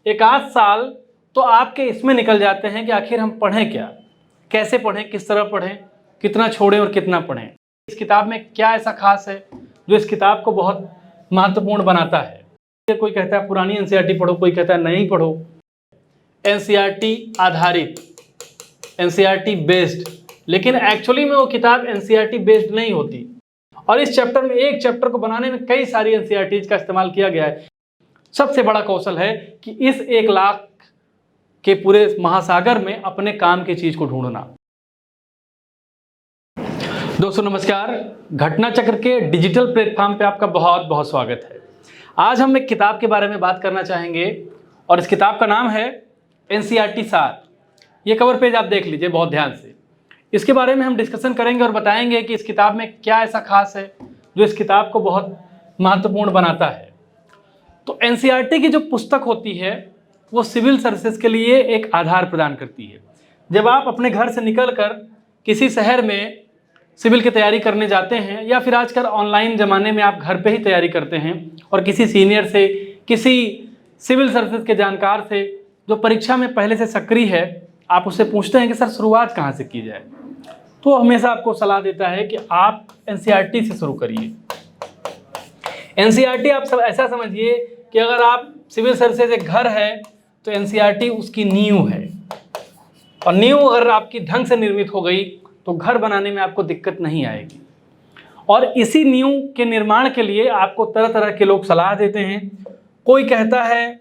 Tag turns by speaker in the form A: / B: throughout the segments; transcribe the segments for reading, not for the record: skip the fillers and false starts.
A: एक आध साल तो आपके इसमें निकल जाते हैं कि आखिर हम पढ़ें क्या, कैसे पढ़ें, किस तरह पढ़ें, कितना छोड़ें और कितना पढ़ें। इस किताब में क्या ऐसा खास है जो इस किताब को बहुत महत्वपूर्ण बनाता है। कोई कहता है पुरानी एनसीईआरटी पढ़ो, कोई कहता है नहीं पढ़ो। एनसीईआरटी आधारित, एनसीईआरटी बेस्ड, लेकिन एक्चुअली में वो किताब एनसीईआरटी बेस्ड नहीं होती। और इस चैप्टर में, एक चैप्टर को बनाने में कई सारी एनसीईआरटीज का इस्तेमाल किया गया है। सबसे बड़ा कौशल है कि इस 1 लाख के पूरे महासागर में अपने काम की चीज को ढूंढना। दोस्तों नमस्कार, घटना चक्र के डिजिटल प्लेटफॉर्म पे आपका बहुत बहुत स्वागत है। आज हम एक किताब के बारे में बात करना चाहेंगे और इस किताब का नाम है एनसीईआरटी सार। ये कवर पेज आप देख लीजिए बहुत ध्यान से। इसके बारे में हम डिस्कशन करेंगे और बताएंगे कि इस किताब में क्या ऐसा खास है जो इस किताब को बहुत महत्वपूर्ण बनाता है। तो एनसीईआरटी की जो पुस्तक होती है वो सिविल सर्विसेज के लिए एक आधार प्रदान करती है। जब आप अपने घर से निकलकर किसी शहर में सिविल की तैयारी करने जाते हैं या फिर आजकल ऑनलाइन ज़माने में आप घर पे ही तैयारी करते हैं और किसी सीनियर से, किसी सिविल सर्विसेज के जानकार से जो परीक्षा में पहले से सक्रिय है, आप उससे पूछते हैं कि सर शुरुआत कहाँ से की जाए, तो हमेशा आपको सलाह देता है कि आप एनसीईआरटी से शुरू करिए। एनसीईआरटी आप सब ऐसा समझिए कि अगर आप सिविल सर्विसेज एक घर है तो एनसीईआरटी उसकी नींव है, और नींव अगर आपकी ढंग से निर्मित हो गई तो घर बनाने में आपको दिक्कत नहीं आएगी। और इसी नींव के निर्माण के लिए आपको तरह तरह के लोग सलाह देते हैं। कोई कहता है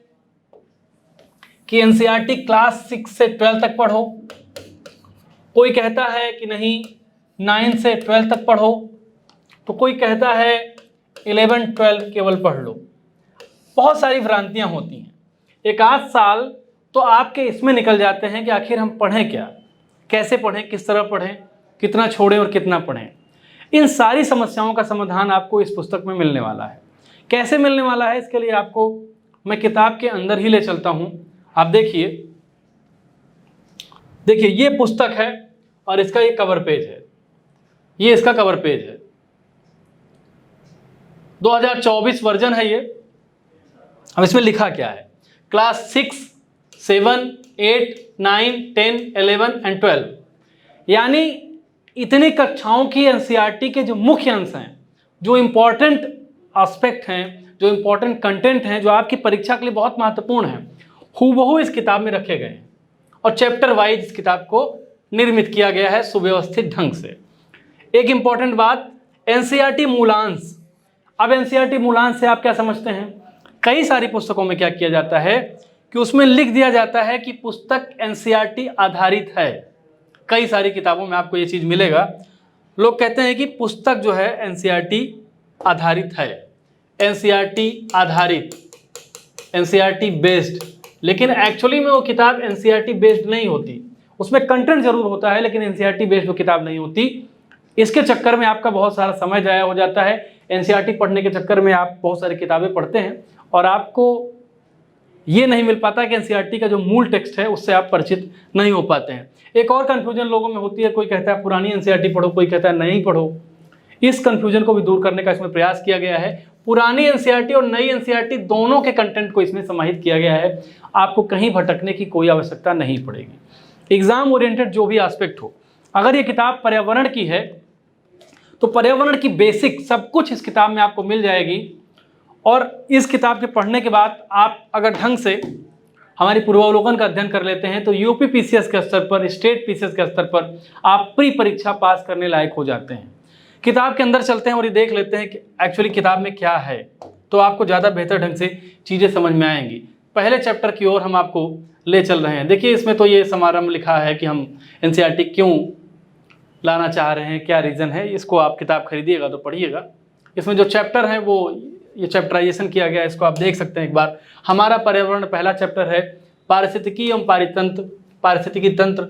A: कि एनसीईआरटी क्लास 6 से 12 तक पढ़ो, कोई कहता है कि नहीं 9 से 12 तक पढ़ो, तो कोई कहता है 11-12 केवल पढ़ लो। बहुत सारी भ्रांतियां होती हैं। एक आध साल तो आपके इसमें निकल जाते हैं कि आखिर हम पढ़ें क्या, कैसे पढ़ें, किस तरह पढ़ें, कितना छोड़ें और कितना पढ़ें। इन सारी समस्याओं का समाधान आपको इस पुस्तक में मिलने वाला है। कैसे मिलने वाला है, इसके लिए आपको मैं किताब के अंदर ही ले चलता हूं। आप देखिए ये पुस्तक है और इसका ये कवर पेज है। ये इसका कवर पेज है, 2024 वर्जन है ये। अब इसमें लिखा क्या है, क्लास 6, 7, 8, 9, 10, 11 एंड 12, यानी इतनी कक्षाओं की एनसीईआरटी के जो मुख्य अंश हैं, जो इंपॉर्टेंट एस्पेक्ट हैं, जो इंपॉर्टेंट कंटेंट हैं, जो आपकी परीक्षा के लिए बहुत महत्वपूर्ण हैं, हूबहू इस किताब में रखे गए हैं और चैप्टर वाइज इस किताब को निर्मित किया गया है सुव्यवस्थित ढंग से। एक इंपॉर्टेंट बात, एनसीईआरटी मूलांश। अब एनसीईआरटी मूलांश से आप क्या समझते हैं? कई सारी पुस्तकों में क्या किया जाता है कि उसमें लिख दिया जाता है कि पुस्तक एनसीईआरटी आधारित है। कई सारी किताबों में आपको ये चीज़ मिलेगा। लोग कहते हैं कि पुस्तक जो है एनसीईआरटी आधारित है, एनसीईआरटी आधारित, एनसीईआरटी बेस्ड, लेकिन एक्चुअली में वो किताब एनसीईआरटी बेस्ड नहीं होती। उसमें कंटेंट जरूर होता है लेकिन एनसीईआरटी बेस्ड वो किताब नहीं होती। इसके चक्कर में आपका बहुत सारा समय जाया हो जाता है। एनसीईआरटी पढ़ने के चक्कर में आप बहुत सारी किताबें पढ़ते हैं और आपको ये नहीं मिल पाता कि एनसीईआरटी का जो मूल टेक्स्ट है उससे आप परिचित नहीं हो पाते हैं। एक और कन्फ्यूजन लोगों में होती है, कोई कहता है पुरानी एनसीईआरटी पढ़ो, कोई कहता है नहीं पढ़ो। इस कन्फ्यूजन को भी दूर करने का इसमें प्रयास किया गया है। पुरानी एनसीईआरटी और नई एनसीईआरटी दोनों के कंटेंट को इसमें समाहित किया गया है। आपको कहीं भटकने की कोई आवश्यकता नहीं पड़ेगी। एग्जाम ओरिएंटेड जो भी एस्पेक्ट हो, अगर ये किताब पर्यावरण की है तो पर्यावरण की बेसिक सब कुछ इस किताब में आपको मिल जाएगी। और इस किताब के पढ़ने के बाद आप अगर ढंग से हमारी पूर्वावलोकन का अध्ययन कर लेते हैं तो यूपी पीसीएस के स्तर पर, स्टेट पीसीएस के स्तर पर आप प्री परीक्षा पास करने लायक हो जाते हैं। किताब के अंदर चलते हैं और ये देख लेते हैं कि एक्चुअली किताब में क्या है, तो आपको ज़्यादा बेहतर ढंग से चीज़ें समझ में आएंगी। पहले चैप्टर की ओर हम आपको ले चल रहे हैं। देखिए इसमें तो ये समारंभ लिखा है कि हम एनसीईआरटी क्यों लाना चाह रहे हैं, क्या रीज़न है। इसको आप किताब खरीदिएगा तो पढ़िएगा। इसमें जो चैप्टर है वो ये चैप्टराइजेशन किया गया है, इसको आप देख सकते हैं एक बार। हमारा पर्यावरण पहला चैप्टर है, पारिस्थितिकी एवं पारितंत्र, पारिस्थितिकी तंत्र,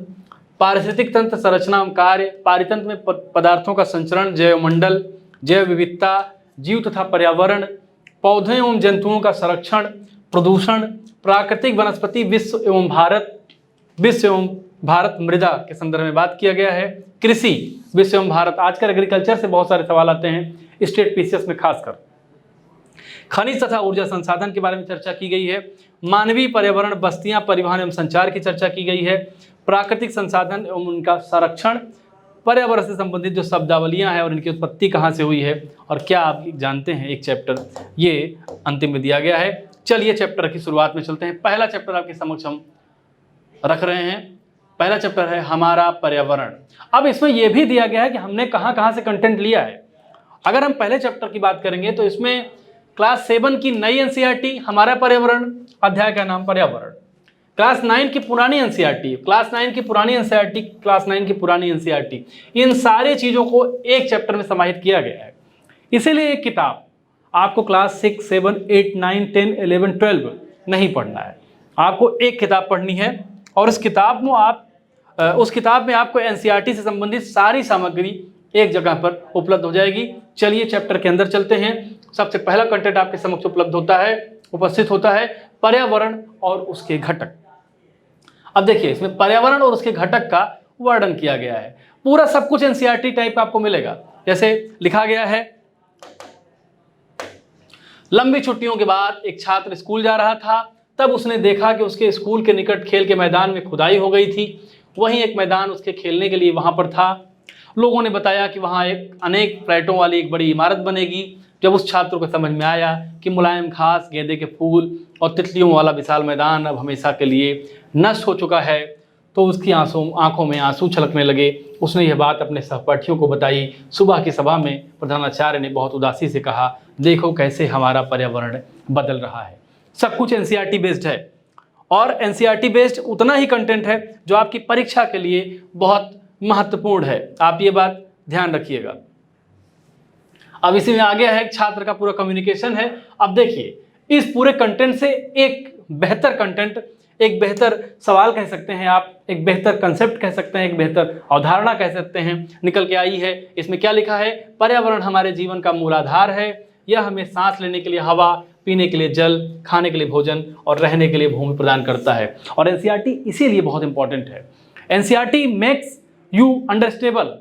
A: पारिस्थितिक तंत्र संरचना एवं कार्य, पारितंत्र में पदार्थों का संचरण, जैवमंडल, जैव विविधता, जीव तथा पर्यावरण, पौधों एवं जंतुओं का संरक्षण, प्रदूषण, प्राकृतिक वनस्पति, विश्व एवं भारत मृदा के संदर्भ में बात किया गया है। कृषि, विश्व एवं भारत, आजकल एग्रीकल्चर से बहुत सारे सवाल आते हैं स्टेट पीसीएस में खासकर। खनिज तथा ऊर्जा संसाधन के बारे में चर्चा की गई है। मानवीय पर्यावरण, बस्तियां, परिवहन एवं संचार की चर्चा की गई है। प्राकृतिक संसाधन एवं उनका संरक्षण, पर्यावरण से संबंधित जो शब्दावलियां हैं और इनकी उत्पत्ति कहाँ से हुई है और क्या आप जानते हैं, एक चैप्टर ये अंतिम में दिया गया है। चलिए चैप्टर की शुरुआत में चलते हैं। पहला चैप्टर आपके समक्ष हम रख रहे हैं। पहला चैप्टर है हमारा पर्यावरण। अब इसमें यह भी दिया गया है कि हमने कहाँ कहाँ से कंटेंट लिया है। अगर हम पहले चैप्टर की बात करेंगे तो इसमें क्लास 7 की नई एनसीईआरटी हमारा पर्यावरण, अध्याय का नाम पर्यावरण। क्लास 9 की पुरानी एनसीईआरटी, क्लास 9 की पुरानी एनसीईआरटी, क्लास 9 की पुरानी एनसीईआरटी, इन सारी चीज़ों को एक चैप्टर में समाहित किया गया है। इसीलिए एक किताब आपको क्लास 6, 7, 8, 9, 10, 11, 12 नहीं पढ़ना है। आपको एक किताब पढ़नी है और उस किताब में आपको एनसीईआरटी से संबंधित सारी सामग्री एक जगह पर उपलब्ध हो जाएगी। चलिए चैप्टर के अंदर चलते हैं। सबसे पहला कंटेंट आपके समक्ष उपस्थित होता है पर्यावरण और उसके घटक। अब देखिए इसमें पर्यावरण और उसके घटक का वर्णन किया गया है। पूरा सब कुछ एनसीईआरटी टाइप आपको मिलेगा। जैसे लिखा गया है, लंबी छुट्टियों के बाद एक छात्र स्कूल जा रहा था, तब उसने देखा कि उसके स्कूल के निकट खेल के मैदान में खुदाई हो गई थी। वहीं एक मैदान उसके खेलने के लिए वहां पर था। लोगों ने बताया कि वहां एक अनेक फ्लैटों वाली एक बड़ी इमारत बनेगी। जब उस छात्र को समझ में आया कि मुलायम घास, गेंदे के फूल और तितलियों वाला विशाल मैदान अब हमेशा के लिए नष्ट हो चुका है, तो उसकी आंखों में आंसू छलकने लगे। उसने यह बात अपने सहपाठियों को बताई। सुबह की सभा में प्रधानाचार्य ने बहुत उदासी से कहा, देखो कैसे हमारा पर्यावरण बदल रहा है। सब कुछ एनसीईआरटी बेस्ड है और एनसीईआरटी बेस्ड उतना ही कंटेंट है जो आपकी परीक्षा के लिए बहुत महत्वपूर्ण है। आप ये बात ध्यान रखिएगा। अब इसी में आगे है छात्र का पूरा कम्युनिकेशन है। अब देखिए इस पूरे कंटेंट से एक बेहतर कंटेंट, एक बेहतर सवाल कह सकते हैं आप, एक बेहतर कंसेप्ट कह सकते हैं, एक बेहतर अवधारणा कह सकते हैं, निकल के आई है। इसमें क्या लिखा है, पर्यावरण हमारे जीवन का मूलाधार है। यह हमें सांस लेने के लिए हवा, पीने के लिए जल, खाने के लिए भोजन और रहने के लिए भूमि प्रदान करता है। और एनसीईआरटी इसीलिए बहुत इंपॉर्टेंट है। NCERT makes you understandable.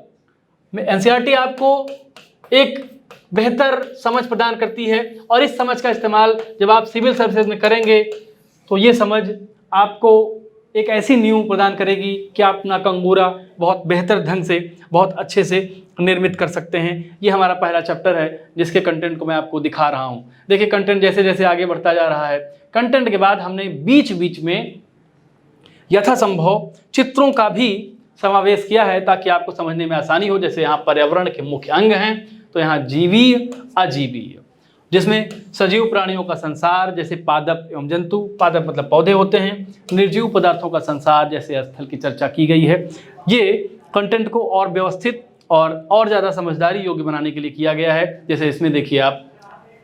A: NCERT आपको एक बेहतर समझ प्रदान करती है और इस समझ का इस्तेमाल जब आप सिविल सर्विसेज में करेंगे तो ये समझ आपको एक ऐसी नींव प्रदान करेगी कि आप अपना कंगूरा बहुत बेहतर ढंग से, बहुत अच्छे से निर्मित कर सकते हैं। ये हमारा पहला चैप्टर है जिसके कंटेंट को मैं आपको दिखा रहा हूँ। देखिए कंटेंट जैसे जैसे आगे बढ़ता जा रहा है, कंटेंट के बाद हमने बीच बीच में यथासंभव चित्रों का भी समावेश किया है ताकि आपको समझने में आसानी हो। जैसे यहाँ पर्यावरण के मुख्य अंग हैं, तो यहाँ जीवीय, अजीवीय, जिसमें सजीव प्राणियों का संसार जैसे पादप एवं जंतु, पादप मतलब पौधे होते हैं, निर्जीव पदार्थों का संसार जैसे स्थल की चर्चा की गई है। ये कंटेंट को और व्यवस्थित और ज़्यादा समझदारी योग्य बनाने के लिए किया गया है। जैसे इसमें देखिए आप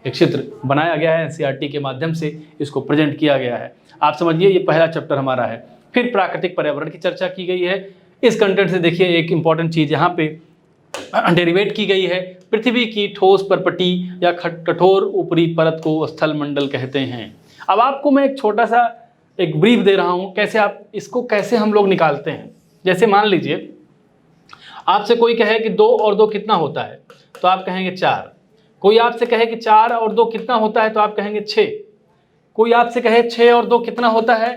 A: एक चित्र बनाया गया है, एनसीईआरटी के माध्यम से इसको प्रेजेंट किया गया है। आप समझिए ये पहला चैप्टर हमारा है। फिर प्राकृतिक पर्यावरण की चर्चा की गई है। इस कंटेंट से देखिए एक इंपॉर्टेंट चीज़ यहाँ पे डेरिवेट की गई है। पृथ्वी की ठोस परपटी या कठोर ऊपरी परत को स्थल मंडल कहते हैं। अब आपको मैं एक छोटा सा एक ब्रीफ दे रहा हूँ कैसे आप इसको कैसे हम लोग निकालते हैं। जैसे मान लीजिए आपसे कोई कहे कि 2 और 2 कितना होता है, तो आप कहेंगे 4। कोई आपसे कहे कि 4 और 2 कितना होता है, तो आप कहेंगे 6। कोई आपसे कहे 6 और 2 कितना होता है,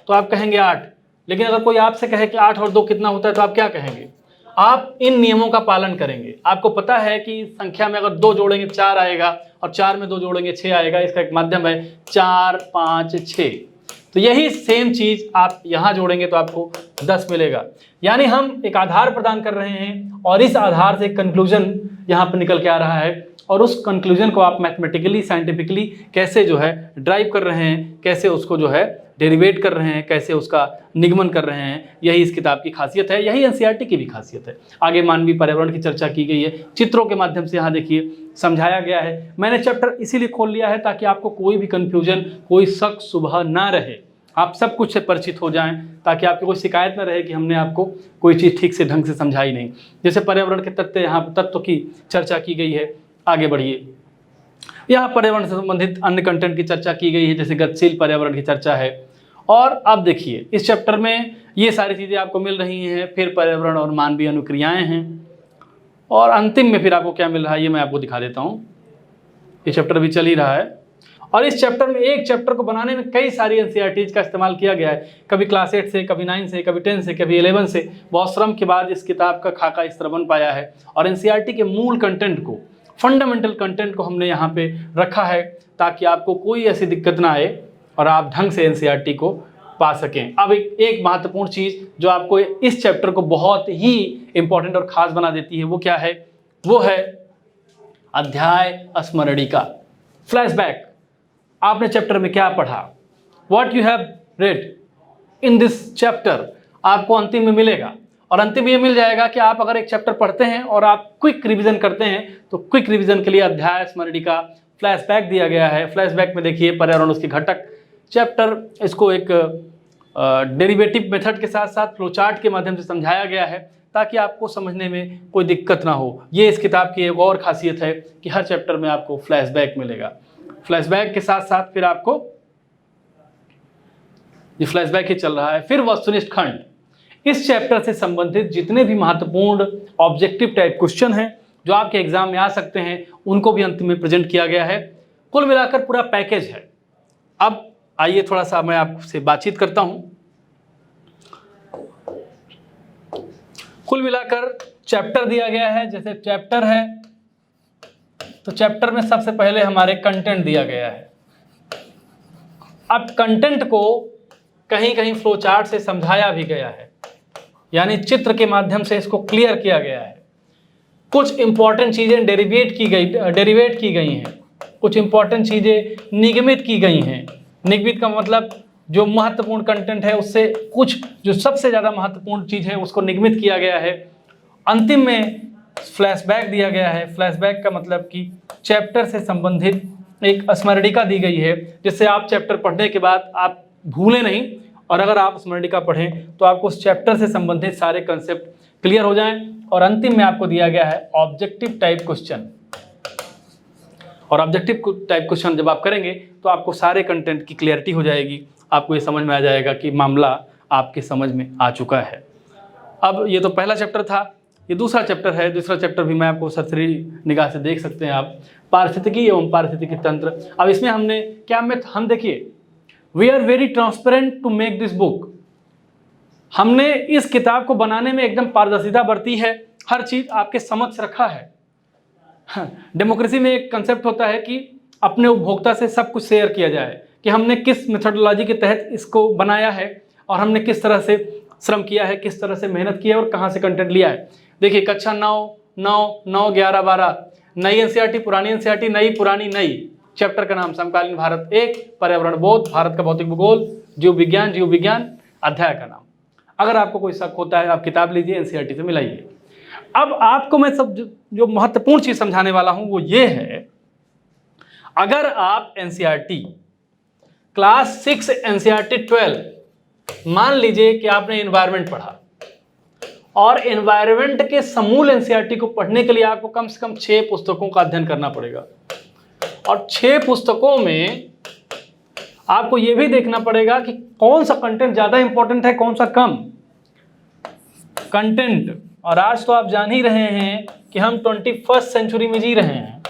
A: तो आप कहेंगे 8। लेकिन अगर कोई आपसे कहे कि 8 और 2 कितना होता है, तो आप क्या कहेंगे? आप इन नियमों का पालन करेंगे। आपको पता है कि संख्या में अगर 2 जोड़ेंगे 4 आएगा और 4 में 2 जोड़ेंगे 6 आएगा। इसका एक माध्यम है 4, 5, 6। तो यही सेम चीज आप यहाँ जोड़ेंगे तो आपको 10 मिलेगा। यानी हम एक आधार प्रदान कर रहे हैं और इस आधार से कंक्लूजन यहाँ पर निकल के आ रहा है और उस कंक्लूजन को आप मैथमेटिकली, साइंटिफिकली कैसे जो है ड्राइव कर रहे हैं, कैसे उसको जो है डेरिवेट कर रहे हैं, कैसे उसका निगमन कर रहे हैं, यही इस किताब की खासियत है, यही एनसीईआरटी की भी खासियत है। आगे मानवीय पर्यावरण की चर्चा की गई है, चित्रों के माध्यम से यहाँ देखिए समझाया गया है। मैंने चैप्टर इसीलिए खोल लिया है ताकि आपको कोई भी कन्फ्यूजन, कोई शक शुबह ना रहे, आप सब कुछ से परिचित हो जाएं, ताकि आपको कोई शिकायत ना रहे कि हमने आपको कोई चीज़ ठीक से ढंग से समझाई नहीं। जैसे पर्यावरण के तत्व, यहाँ तत्व की चर्चा की गई है। आगे बढ़िए, यहाँ पर्यावरण से संबंधित अन्य कंटेंट की चर्चा की गई है, जैसे गतिशील पर्यावरण की चर्चा है। और अब देखिए इस चैप्टर में ये सारी चीज़ें आपको मिल रही हैं। फिर पर्यावरण और मानवीय अनुक्रियाएं हैं और अंतिम में फिर आपको क्या मिल रहा है ये मैं आपको दिखा देता हूँ। ये चैप्टर भी चल ही रहा है, और इस चैप्टर में, एक चैप्टर को बनाने में कई सारी एनसीईआरटीज का इस्तेमाल किया गया है, कभी क्लास 8 से, कभी 9 से, कभी 10 से, कभी 11 से। बहुत श्रम के बाद इस किताब का खाका इस तरह बन पाया है और एनसीईआरटी के मूल कंटेंट को, फंडामेंटल कंटेंट को हमने यहाँ पे रखा है ताकि आपको कोई ऐसी दिक्कत ना आए और आप ढंग से एनसीईआरटी को पा सकें। अब एक महत्वपूर्ण चीज़ जो आपको इस चैप्टर को बहुत ही इंपॉर्टेंट और ख़ास बना देती है वो क्या है? वो है अध्याय स्मरणिका, फ्लैशबैक। आपने चैप्टर में क्या पढ़ा, what you have read in this chapter, आपको अंतिम में मिलेगा। और अंतिम में ये मिल जाएगा कि आप अगर एक चैप्टर पढ़ते हैं और आप क्विक रिवीजन करते हैं तो क्विक रिवीजन के लिए अध्याय स्मरणिका फ्लैशबैक दिया गया है। फ्लैशबैक में देखिए पर्यावरण उसके घटक चैप्टर, इसको एक डेरिवेटिव मेथड के साथ साथ फ्लोचार्ट के माध्यम से समझाया गया है ताकि आपको समझने में कोई दिक्कत ना हो। ये इस किताब की एक और खासियत है कि हर चैप्टर में आपको फ्लैशबैक मिलेगा। फ्लैशबैक के साथ साथ फिर आपको, ये फ्लैशबैक ही चल रहा है, फिर वस्तुनिष्ठ खंड। इस चैप्टर से संबंधित जितने भी महत्वपूर्ण ऑब्जेक्टिव टाइप क्वेश्चन हैं जो आपके एग्जाम में आ सकते हैं उनको भी अंतिम में प्रेजेंट किया गया है। कुल मिलाकर पूरा पैकेज है। अब आइए थोड़ा सा मैं आपसे बातचीत करता हूं। कुल मिलाकर चैप्टर दिया गया है, जैसे चैप्टर है तो चैप्टर में सबसे पहले हमारे कंटेंट दिया गया है। अब कंटेंट को कहीं कहीं फ्लो चार्ट से समझाया भी गया है, यानी चित्र के माध्यम से इसको क्लियर किया गया है। कुछ इंपॉर्टेंट चीज़ें डेरिवेट की गई हैं, कुछ इंपॉर्टेंट चीज़ें निगमित की गई हैं। निगमित का मतलब जो महत्वपूर्ण कंटेंट है उससे कुछ जो सबसे ज़्यादा महत्वपूर्ण चीज़ है उसको निगमित किया गया है। अंतिम में फ्लैशबैक दिया गया है। फ्लैशबैक का मतलब कि चैप्टर से संबंधित एक स्मरणिका दी गई है जिससे आप चैप्टर पढ़ने के बाद आप भूलें नहीं, और अगर आप स्मरणिका पढ़ें तो आपको उस चैप्टर से संबंधित सारे कंसेप्ट क्लियर हो जाएं। और अंतिम में आपको दिया गया है ऑब्जेक्टिव टाइप क्वेश्चन, और ऑब्जेक्टिव टाइप क्वेश्चन जब आप करेंगे तो आपको सारे कंटेंट की क्लियरिटी हो जाएगी, आपको ये समझ में आ जाएगा कि मामला आपके समझ में आ चुका है। अब ये तो पहला चैप्टर था, ये दूसरा चैप्टर है। दूसरा चैप्टर भी मैं आपको सरसरी निगाह से देख सकते हैं आप, पारिस्थितिकी एवं पारिस्थितिकी तंत्र। अब इसमें हमने क्या हम देखिए, we are very transparent to make this book. हमने इस किताब को बनाने में एकदम पारदर्शिता बरती है, हर चीज़ आपके समक्ष रखा है। डेमोक्रेसी में एक कंसेप्ट होता है कि अपने उपभोक्ता से सब कुछ शेयर किया जाए, कि हमने किस मेथोडोलॉजी के तहत इसको बनाया है और हमने किस तरह से श्रम किया है, किस तरह से मेहनत की है और कहाँ से कंटेंट लिया है। देखिए कक्षा 9, 11, 12, नई एनसीईआरटी, पुरानी एनसीईआरटी, नई, पुरानी, नई। चैप्टर का नाम समकालीन भारत 1, पर्यावरण बोध, भारत का भौतिक भूगोल, जीव विज्ञान। अध्याय का नाम। अगर आपको कोई शक होता है आप किताब लीजिए, एनसीईआरटी से मिलाइए। अब आपको मैं सब जो महत्वपूर्ण चीज़ समझाने वाला हूं वो ये है, अगर आप एनसीईआरटी क्लास 6 एनसीईआरटी 12, मान लीजिए कि आपने एनवायरनमेंट पढ़ा और एनवायरनमेंट के समूल एनसीईआरटी को पढ़ने के लिए आपको कम से कम 6 पुस्तकों का अध्ययन करना पड़ेगा। और 6 पुस्तकों में आपको यह भी देखना पड़ेगा कि कौन सा कंटेंट ज़्यादा इंपॉर्टेंट है, कौन सा कम कंटेंट। और आज तो आप जान ही रहे हैं कि हम 21st सेंचुरी में जी रहे हैं,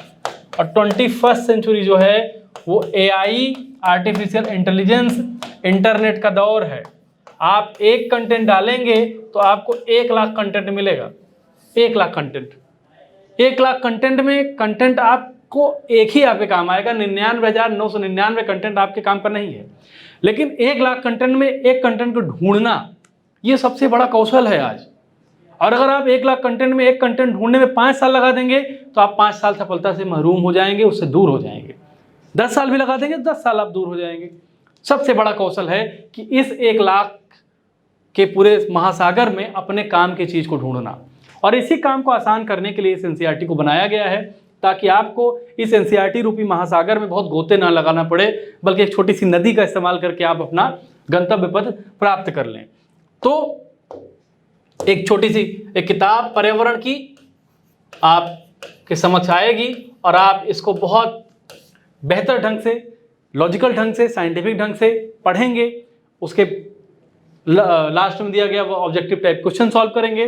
A: और 21st सेंचुरी जो है वो एआई, आर्टिफिशियल इंटेलिजेंस, इंटरनेट का दौर है। आप एक कंटेंट डालेंगे तो आपको 1 लाख कंटेंट मिलेगा। 1 लाख कंटेंट, 1 लाख कंटेंट में कंटेंट आपको एक ही आपके काम आएगा, 99,999 कंटेंट आपके काम का नहीं है। लेकिन 1 लाख कंटेंट में एक कंटेंट को ढूंढना, ये सबसे बड़ा कौशल है आज। और अगर आप 1 लाख कंटेंट में एक कंटेंट ढूंढने में 5 साल लगा देंगे तो आप 5 साल सफलता से महरूम हो जाएंगे, उससे दूर हो जाएंगे। 10 साल भी लगा देंगे 10 साल आप दूर हो जाएंगे। सबसे बड़ा कौशल है कि इस 1 लाख के पूरे महासागर में अपने काम की चीज़ को ढूंढना। और इसी काम को आसान करने के लिए इस एनसीईआरटी को बनाया गया है ताकि आपको इस एनसीईआरटी रूपी महासागर में बहुत गोते ना लगाना पड़े, बल्कि एक छोटी सी नदी का इस्तेमाल करके आप अपना गंतव्य पथ प्राप्त कर लें। तो एक छोटी सी एक किताब पर्यावरण की आपके समक्ष आएगी और आप इसको बहुत बेहतर ढंग से, लॉजिकल ढंग से, साइंटिफिक ढंग से पढ़ेंगे। उसके लास्ट में दिया गया वो ऑब्जेक्टिव टाइप क्वेश्चन सॉल्व करेंगे।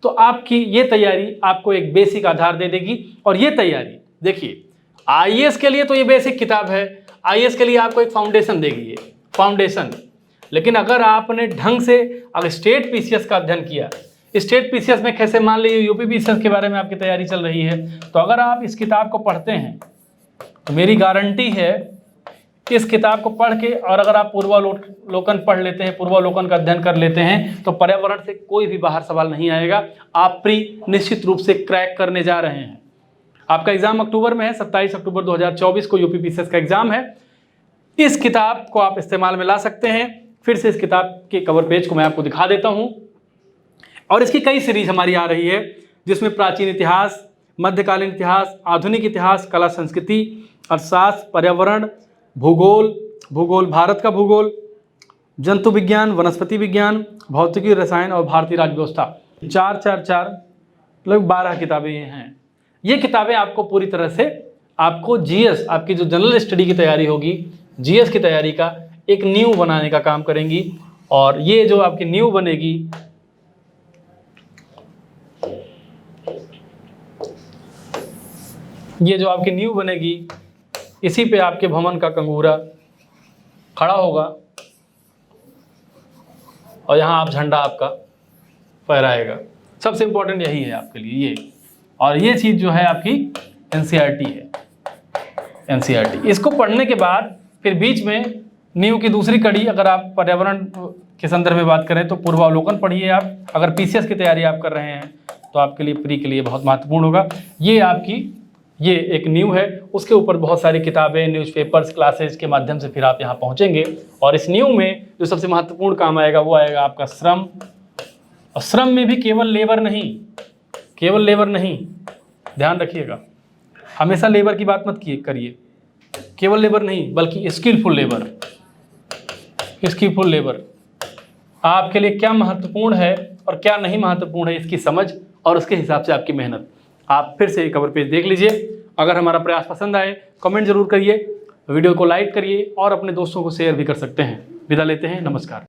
A: तो आपकी ये तैयारी आपको एक बेसिक आधार दे देगी। और ये तैयारी देखिए, आईएएस के लिए तो ये बेसिक किताब है, आईएएस के लिए आपको एक फाउंडेशन देगी ये फाउंडेशन। लेकिन अगर आपने ढंग से अगर स्टेट पीसीएस का अध्ययन किया, स्टेट पीसीएस में कैसे, मान लीजिए यूपी पीसीएस के बारे में आपकी तैयारी चल रही है, तो अगर आप इस किताब को पढ़ते हैं तो मेरी गारंटी है कि इस किताब को पढ़ के और अगर आप पूर्वावलोकन पढ़ लेते हैं, पूर्वावलोकन का अध्ययन कर लेते हैं, तो पर्यावरण से कोई भी बाहर सवाल नहीं आएगा। आप प्री निश्चित रूप से क्रैक करने जा रहे हैं। आपका एग्जाम अक्टूबर में है, 27 अक्टूबर 2024 को यूपी पीसीएस का एग्जाम है। इस किताब को आप इस्तेमाल में ला सकते हैं। फिर से इस किताब के कवर पेज को मैं आपको दिखा देता हूं। और इसकी कई सीरीज हमारी आ रही है, जिसमें प्राचीन इतिहास, मध्यकालीन इतिहास, आधुनिक इतिहास, कला संस्कृति, अर्थशास्त्र, पर्यावरण, भूगोल, भारत का भूगोल, जंतु विज्ञान, वनस्पति विज्ञान, भौतिकी, रसायन और भारतीय राज्य व्यवस्था, 4 लगभग 12 किताबें ये हैं। ये किताबें आपको पूरी तरह से आपको जीएस, आपकी जो जनरल स्टडी की तैयारी होगी, जीएस की तैयारी का एक नींव बनाने का काम करेंगी। और ये जो आपकी नींव बनेगी, ये जो आपकी नींव बनेगी, इसी पे आपके भवन का कंगूरा खड़ा होगा और यहाँ आप झंडा आपका फहराएगा। सबसे इम्पोर्टेंट यही है आपके लिए ये। और ये चीज़ जो है आपकी एनसीईआरटी है, एनसीईआरटी। इसको पढ़ने के बाद फिर बीच में नींव की दूसरी कड़ी, अगर आप पर्यावरण के संदर्भ में बात करें तो पूर्वावलोकन पढ़िए आप। अगर पीसीएस की तैयारी आप कर रहे हैं तो आपके लिए प्री के लिए बहुत महत्वपूर्ण होगा। ये आपकी ये एक नींव है, उसके ऊपर बहुत सारी किताबें, न्यूज़पेपर्स, क्लासेज के माध्यम से फिर आप यहाँ पहुँचेंगे। और इस नींव में जो सबसे महत्वपूर्ण काम आएगा वो आएगा आपका श्रम। और श्रम में भी केवल लेबर नहीं, ध्यान रखिएगा, हमेशा लेबर की बात मत करिए। केवल लेबर नहीं बल्कि स्किलफुल लेबर। आपके लिए क्या महत्वपूर्ण है और क्या नहीं महत्वपूर्ण है, इसकी समझ और उसके हिसाब से आपकी मेहनत। आप फिर से कवर पेज देख लीजिए। अगर हमारा प्रयास पसंद आए कमेंट जरूर करिए, वीडियो को लाइक करिए और अपने दोस्तों को शेयर भी कर सकते हैं। विदा लेते हैं, नमस्कार।